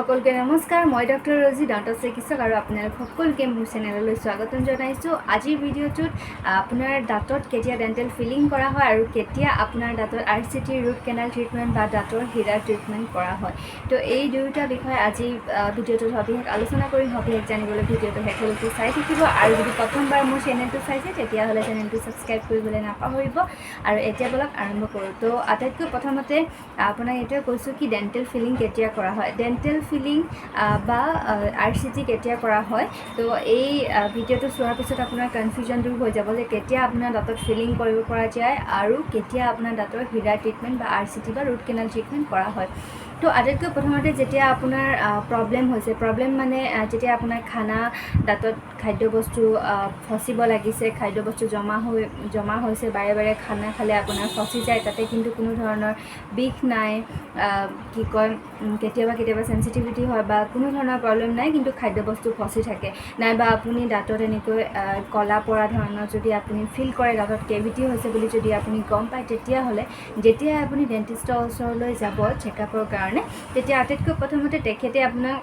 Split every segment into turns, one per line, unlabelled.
সকলকে নমস্কাৰ মই ডক্টৰ ৰজি দাঁত চিকিৎসক আৰু আপোনালোক সকলোকে মোৰ চেনেললৈ স্বাগতম জনাইছোঁ। আজিৰ ভিডিঅ'টোত আপোনাৰ দাঁতত কেতিয়া ডেণ্টেল ফিলিং কৰা হয় আৰু কেতিয়া আপোনাৰ দাঁতত RCT ৰুট কেনাল ট্ৰিটমেণ্ট বা দাঁতৰ হীৰা ট্ৰিটমেণ্ট কৰা হয়। তো এই দুয়োটা বিষয়ে আজি ভিডিঅ'টোত সবিশেষ আলোচনা কৰিম। সবিশেষ জানিবলৈ ভিডিঅ'টো শেষলৈকে চাই থাকিব আৰু যদি প্ৰথমবাৰ মোৰ চেনেলটো চাইছে তেতিয়াহ'লে চেনেলটো ছাবস্ক্ৰাইব কৰিবলৈ নাপাহৰিব। আৰু এতিয়া বলক আৰম্ভ কৰোঁ। তো আটাইতকৈ প্ৰথমতে আপোনাক এইটোৱে কৈছোঁ কি ডেণ্টেল ফিলিং কেতিয়া কৰা হয়। ডেণ্টেল ফিলিং বা RCT কেতিয়া কৰা হয়। তো এই ভিডিঅ'টো চোৱাৰ পিছত আপোনাৰ কনফিউজন দূৰ হৈ যাব যে কেতিয়া আপোনাৰ দাঁতত ফিলিং কৰিব পৰা যায় আৰু কেতিয়া আপোনাৰ দাঁতৰ হীৰা ট্ৰিটমেণ্ট বা RCT বা ৰুট কেনাল ট্ৰিটমেণ্ট কৰা হয়। তো আটাইতকৈ প্ৰথমতে যেতিয়া আপোনাৰ প্ৰব্লেম হৈছে, প্ৰব্লেম মানে যেতিয়া আপোনাৰ খানা দাঁতত খাদ্যবস্তু ফচিব লাগিছে, খাদ্যবস্তু জমা হৈছে, বাৰে বাৰে খানা খালে আপোনাৰ ফচি যায়, তাতে কিন্তু কোনো ধৰণৰ বিষ নাই, কি কয় কেতিয়াবা চেঞ্চিটিভিটি হয় বা কোনো ধৰণৰ প্ৰব্লেম নাই কিন্তু খাদ্যবস্তু ফচি থাকে, নাইবা আপুনি দাঁতত এনেকৈ কলা পৰা ধৰণৰ যদি আপুনি ফিল কৰে, দাঁতত কেভিটি হৈছে বুলি যদি আপুনি গম পায়, তেতিয়াহ'লে যেতিয়াই আপুনি ডেণ্টিষ্টৰ ওচৰলৈ যাব চেকআপৰ কাৰণে, তেতিয়া আটাইতকৈ প্ৰথমতে তেখেতে আপোনাক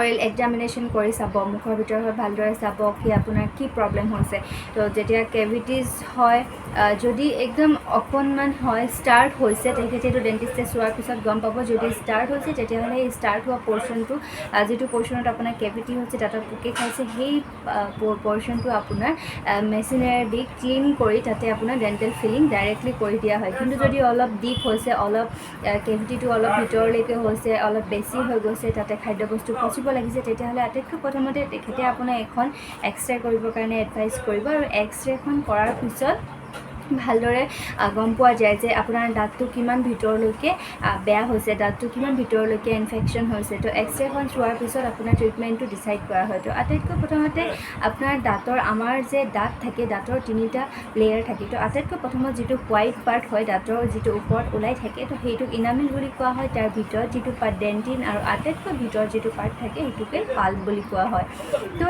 অইল এক্সামিনেশ্যন কৰি চাব, মুখৰ ভিতৰত ভালদৰে চাব কি আপোনাৰ কি প্ৰব্লেম হৈছে। তো যেতিয়া কেভিটিজ হয়, যদি একদম অকণমান হয়, ষ্টাৰ্ট হৈছে, তেখেতেতো ডেণ্টিষ্টে চোৱাৰ পিছত গম পাব। যদি ষ্টাৰ্ট হৈছে তেতিয়াহ'লে এই ষ্টাৰ্ট হোৱা পৰ্চনটো, যিটো পৰ্চনত আপোনাৰ কেভিটি হৈছে, দাঁতত পোকে খাইছে, সেই পৰ্চনটো আপোনাৰ মেচিনেৰে দি ক্লিন কৰি তাতে আপোনাৰ ডেণ্টেল ফিলিং ডাইৰেক্টলি কৰি দিয়া হয়। কিন্তু যদি অলপ ডিপ হৈছে, অলপ কেভিটিটো অলপ ভিতৰলৈকে হৈছে, অলপ বেছি হৈ গৈছে, তাতে খাদ্যবস্তু ফচিব লাগিছে, তেতিয়াহ'লে আটাইতকৈ প্ৰথমতে তেখেতে আপোনাক এখন এক্সৰে কৰিবৰ কাৰণে এডভাইচ কৰিব। আৰু এক্সৰেখন কৰাৰ পিছত ভালদৰে গম পোৱা যায় যে আপোনাৰ দাঁতটো কিমান ভিতৰলৈকে বেয়া হৈছে, দাঁতটো কিমান ভিতৰলৈকে ইনফেকশ্যন হৈছে। তো এক্সৰেখন চোৱাৰ পিছত আপোনাৰ ট্ৰিটমেণ্টটো ডিচাইড কৰা হয়। তো আটাইতকৈ প্ৰথমতে আপোনাৰ দাঁতৰ, আমাৰ যে দাঁত থাকে, দাঁতৰ 3টা লেয়াৰ থাকে। তো আটাইতকৈ প্ৰথমত যিটো হোৱাইট পাৰ্ট হয়, দাঁতৰ যিটো ওপৰত ওলাই থাকে, তো সেইটোক ইনামিল বুলি কোৱা হয়। তাৰ ভিতৰত যিটো পাৰ্ট ডেণ্টিন, আৰু আটাইতকৈ ভিতৰত যিটো পাৰ্ট থাকে সেইটোকে পাল্প বুলি কোৱা হয়। তো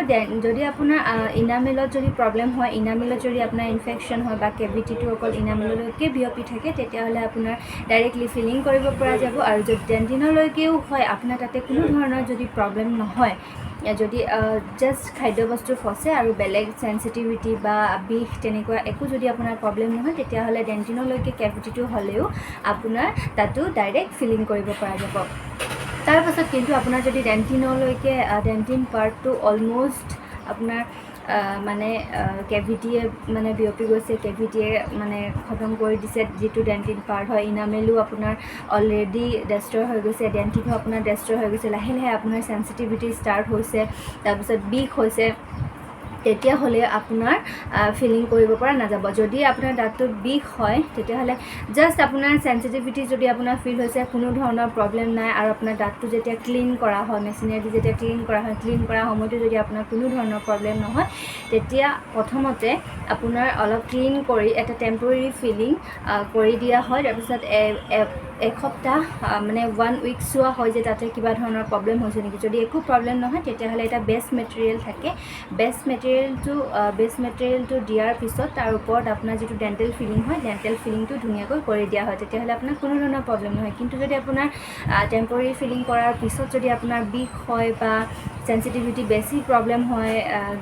যদি আপোনাৰ ইনামিলত যদি প্ৰব্লেম হয়, ইনামিলত যদি আপোনাৰ ইনফেকশ্যন হয় বা কেভিটিটো অকল ইনামিললৈকে বিয়পি থাকে, তেতিয়াহ'লে আপোনাৰ ডাইৰেক্টলি ফিলিং কৰিব পৰা যাব। আৰু যদি ডেণ্টিনলৈকেও হয়, আপোনাৰ তাতে কোনো ধৰণৰ যদি প্ৰব্লেম নহয়, যদি জাষ্ট খাদ্যবস্তু ফচে আৰু বেলেগ চেঞ্চিটিভিটি বা বিষ তেনেকুৱা একো যদি আপোনাৰ প্ৰব্লেম নহয়, তেতিয়াহ'লে ডেণ্টিনলৈকে কেভিটিটো হ'লেও আপোনাৰ তাতো ডাইৰেক্ট ফিলিং কৰিব পৰা যাব। তাৰপাছত কিন্তু আপোনাৰ যদি ডেণ্টিন পাৰ্টটো অলম'ষ্ট আপোনাৰ মানে কেভিটিয়ে মানে বিয়পি গৈছে, কেভিটিয়ে মানে খতম কৰি দিছে যিটো ডেণ্টিন পাৰ্ট হয়, ইনামেলো আপোনাৰ অলৰেডি ডেষ্ট্ৰয় হৈ গৈছে, ডেণ্টিনো আপোনাৰ ডেষ্ট্ৰয় হৈ গৈছে, লাহে লাহে আপোনাৰ চেঞ্চিটিভিটি ষ্টাৰ্ট হৈছে, তাৰপিছত বিষ হৈছে, তেতিয়াহ'লে আপোনাৰ ফিলিং কৰিব পৰা নাযাব। যদি আপোনাৰ দাঁতটোত বিষ হয়, তেতিয়াহ'লে জাষ্ট আপোনাৰ চেঞ্চিটিভিটি যদি আপোনাৰ ফিল হৈছে, কোনো ধৰণৰ প্ৰব্লেম নাই, আৰু আপোনাৰ দাঁতটো যেতিয়া ক্লিন কৰা হয়, মেচিনেদি যেতিয়া ক্লিন কৰা হয়, ক্লিন কৰা সময়তো যদি আপোনাৰ কোনো ধৰণৰ প্ৰব্লেম নহয়, তেতিয়া প্ৰথমতে আপোনাৰ অলপ ক্লিন কৰি এটা টেম্পৰেৰী ফিলিং কৰি দিয়া হয়। তাৰপিছত এসপ্তাহ মানে 1 উইক চোৱা হয় যে তাতে কিবা ধৰণৰ প্ৰব্লেম হৈছে নেকি। যদি একো প্ৰব্লেম নহয়, তেতিয়াহ'লে এটা বেষ্ট মেটেৰিয়েল থাকে, বেষ্ট মেটেৰিয়েলটো দিয়াৰ পিছত তাৰ ওপৰত আপোনাৰ যিটো ডেণ্টেল ফিলিং হয়, ডেণ্টেল ফিলিংটো ধুনীয়াকৈ কৰি দিয়া হয়, তেতিয়াহ'লে আপোনাৰ কোনো ধৰণৰ প্ৰব্লেম নহয়। কিন্তু যদি আপোনাৰ টেম্পৰেৰী ফিলিং কৰাৰ পিছত যদি আপোনাৰ বিষ হয় বা চেঞ্চিটিভিটি বেছি প্ৰব্লেম হয়,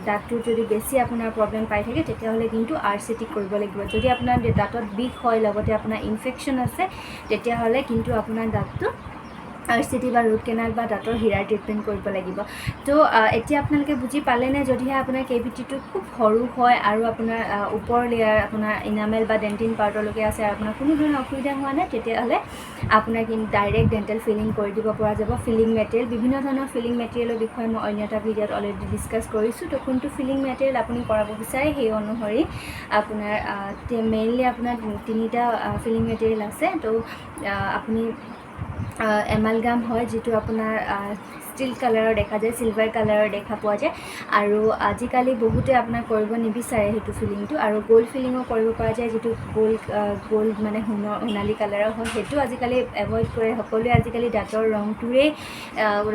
দাঁতটোত যদি বেছি আপোনাৰ প্ৰব্লেম পাই থাকে, তেতিয়াহ'লে কিন্তু RCT কৰিব লাগিব। যদি আপোনাৰ দাঁতত বিষ হয়, লগতে আপোনাৰ ইনফেকশ্যন আছে, তেতিয়াহ'লে কিন্তু আপোনাৰ দাঁতটো RCT বা ৰুট কেনাল বা দাঁতৰ হীৰাৰ ট্ৰিটমেণ্ট কৰিব লাগিব। তো এতিয়া আপোনালোকে বুজি পালেনে? যদিহে আপোনাৰ কেভিটিটো খুব সৰু হয় আৰু আপোনাৰ ওপৰ লেয়াৰ আপোনাৰ ইনামেল বা ডেণ্টিন পাৰ্টলৈকে আছে আৰু আপোনাৰ কোনো ধৰণৰ অসুবিধা হোৱা নাই, তেতিয়াহ'লে আপোনাৰ কিন্তু ডাইৰেক্ট ডেণ্টেল ফিলিং কৰি দিব পৰা যাব। ফিলিং মেটেৰিয়েল, বিভিন্ন ধৰণৰ ফিলিং মেটেৰিয়েলৰ বিষয়ে মই অন্য এটা ভিডিঅ'ত অলৰেডি ডিছকাছ কৰিছোঁ। তো কোনটো ফিলিং মেটেৰিয়েল আপুনি কৰাব বিচাৰে, সেই অনুসৰি আপোনাৰ মেইনলি আপোনাৰ 3টা ফিলিং মেটেৰিয়েল আছে। তো আপুনি এমালগাম হয়, যিটো আপোনাৰ ষ্টিল কালাৰৰ দেখা যায়, চিলভাৰ কালাৰৰ দেখা পোৱা যায়, আৰু আজিকালি বহুতে আপোনাৰ কৰিব নিবিচাৰে সেইটো ফিলিংটো, আৰু গ'ল্ড ফিলিঙো কৰিব পৰা যায়, যিটো গ'ল্ড মানে সোণালী কালাৰৰ হয়, সেইটো আজিকালি এভইড কৰে সকলোৱে। আজিকালি দাঁতৰ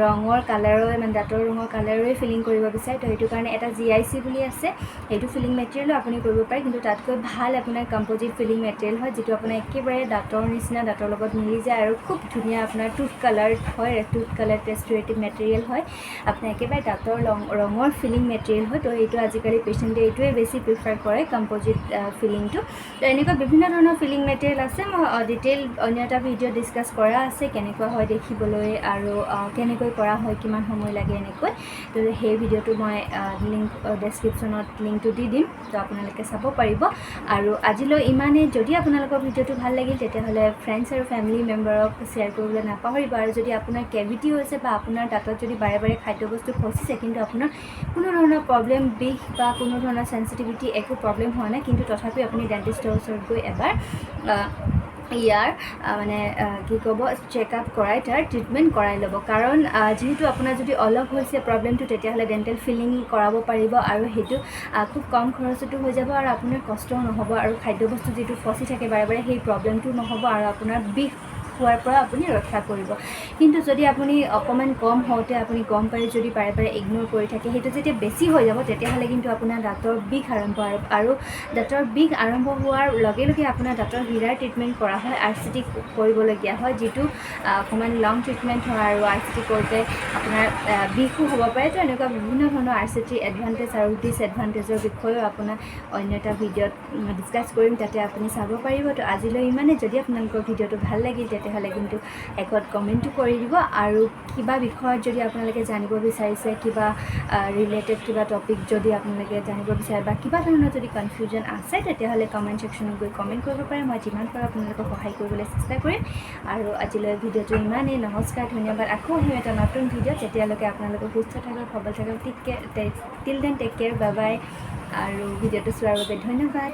ৰঙৰ কালাৰৰে, মানে দাঁতৰ ৰঙৰ কালাৰৰে ফিলিং কৰিব বিচাৰে। তো সেইটো কাৰণে এটা GIC বুলি আছে, সেইটো ফিলিং মেটেৰিয়েলো আপুনি কৰিব পাৰে, কিন্তু তাতকৈ ভাল আপোনাৰ কম্প'জিট ফিলিং মেটেৰিয়েল হয়, যিটো আপোনাৰ একেবাৰে দাঁতৰ নিচিনা, দাঁতৰ লগত মিলি যায় আৰু খুব ধুনীয়া ধুনীয়া আপোনাৰ টুথ কালাৰ হয়, টুথ কালাৰ ৰেষ্টৰেটিভ মেটেৰিয়েল হয়, আপোনাৰ একেবাৰে দাঁতৰ ৰঙৰ ফিলিং মেটেৰিয়েল হয়। তো এইটো আজিকালি পেচেণ্টে এইটোৱে বেছি প্ৰিফাৰ কৰে, কম্প'জিট ফিলিংটো। তো এনেকুৱা বিভিন্ন ধৰণৰ ফিলিং মেটেৰিয়েল আছে, মই ডিটেইল অন্য এটা ভিডিঅ' ডিছকাছ কৰা আছে কেনেকুৱা হয় দেখিবলৈ আৰু কেনেকৈ কৰা হয়, কিমান সময় লাগে এনেকৈ। তো সেই ভিডিঅ'টো মই লিংক ডেছক্ৰিপশ্যনত লিংকটো দি দিম, তো আপোনালোকে চাব পাৰিব। আৰু আজিলৈ ইমানেই। যদি আপোনালোকৰ ভিডিঅ'টো ভাল লাগিল তেতিয়াহ'লে ফ্ৰেণ্ডছ আৰু ফেমিলি মেম্বাৰক শ্বেয়াৰ কৰিবলৈ নাপাহৰিব। আৰু যদি আপোনাৰ কেভিটি হৈছে বা আপোনাৰ দাঁতত যদি বাৰে বাৰে খাদ্যবস্তু ফচিছে কিন্তু আপোনাৰ কোনো ধৰণৰ প্ৰব্লেম, বিষ বা কোনো ধৰণৰ চেঞ্চিটিভিটি একো প্ৰব্লেম হোৱা নাই, কিন্তু তথাপিও আপুনি ডেণ্টিষ্টৰ ওচৰত গৈ এবাৰ ইয়াৰ মানে কি ক'ব চেকআপ কৰাই তাৰ ট্ৰিটমেণ্ট কৰাই ল'ব। কাৰণ যিহেতু আপোনাৰ যদি অলপ হৈছে প্ৰব্লেমটো, তেতিয়াহ'লে ডেণ্টেল ফিলিং কৰাব পাৰিব আৰু সেইটো খুব কম খৰচতো হৈ যাব আৰু আপোনাৰ কষ্টও নহ'ব আৰু খাদ্যবস্তু যিটো ফচি থাকে বাৰে বাৰে সেই প্ৰব্লেমটো নহ'ব আৰু আপোনাৰ বিষ হোৱাৰ পৰা আপুনি ৰক্ষা কৰিব। কিন্তু যদি আপুনি অকণমান কম হওঁতে আপুনি গম পাই যদি বাৰে বাৰে ইগন'ৰ কৰি থাকে, সেইটো যেতিয়া বেছি হৈ যাব তেতিয়াহ'লে কিন্তু আপোনাৰ দাঁতৰ বিষ আৰম্ভ হয় আৰু দাঁতৰ বিষ আৰম্ভ হোৱাৰ লগে লগে আপোনাৰ দাঁতৰ হীৰাৰ ট্ৰিটমেণ্ট কৰা হয়, RCT কৰিবলগীয়া হয়, যিটো অকণমান লং ট্ৰিটমেণ্ট হয় আৰু RCT কৰোঁতে আপোনাৰ বিষো হ'ব পাৰে। তো এনেকুৱা বিভিন্ন ধৰণৰ RCT এডভান্টেজ আৰু ডিছএডভান্টেজৰ বিষয়েও আপোনাক অন্য এটা ভিডিঅ'ত ডিছকাছ কৰিম, তাতে আপুনি চাব পাৰিব। তো আজিলৈ ইমানে। যদি আপোনালোকৰ ভিডিঅ'টো ভাল লাগিল তেতিয়াহ'লে কিন্তু একত কমেণ্টটো কৰি দিব আৰু কিবা বিষয়ত যদি আপোনালোকে জানিব বিচাৰিছে, কিবা ৰিলেটেড কিবা টপিক যদি আপোনালোকে জানিব বিচাৰে বা কিবা ধৰণৰ যদি কনফিউজন আছে তেতিয়াহ'লে কমেণ্ট ছেকশ্যনত গৈ কমেণ্ট কৰিব পাৰে। মই যিমান পাৰোঁ আপোনালোকক সহায় কৰিবলৈ চেষ্টা কৰিম। আৰু আজিলৈ ভিডিঅ'টো ইমানেই। নমস্কাৰ, ধন্যবাদ। আকৌ আহিম এটা নতুন ভিডিঅ'। তেতিয়ালৈকে আপোনালোকক সুস্থ থাকক, সবল থাকক। Take care, till then take care, bye bye. আৰু ভিডিঅ'টো চোৱাৰ বাবে ধন্যবাদ।